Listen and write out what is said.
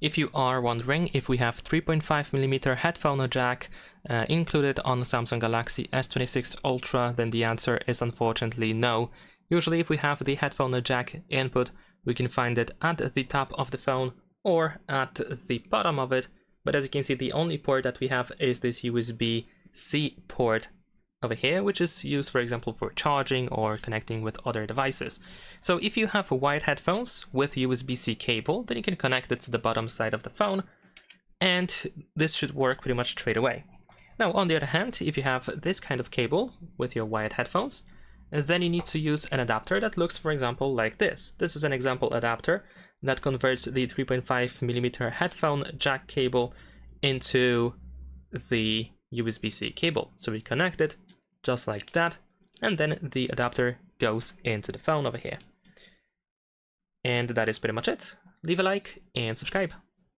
If you are wondering if we have 3.5mm headphone jack included on Samsung Galaxy S26 Ultra, then the answer is unfortunately no. Usually if we have the headphone jack input, we can find it at the top of the phone or at the bottom of it, but as you can see, the only port that we have is this USB-C port over here, which is used, for example, for charging or connecting with other devices. So if you have wired headphones with USB-C cable, then you can connect it to the bottom side of the phone, and this should work pretty much straight away. Now, on the other hand, if you have this kind of cable with your wired headphones, then you need to use an adapter that looks, for example, like this. This is an example adapter that converts the 3.5mm headphone jack cable into the USB-C cable. So we connect it just like that, and then the adapter goes into the phone over here. And that is pretty much it. Leave a like and subscribe.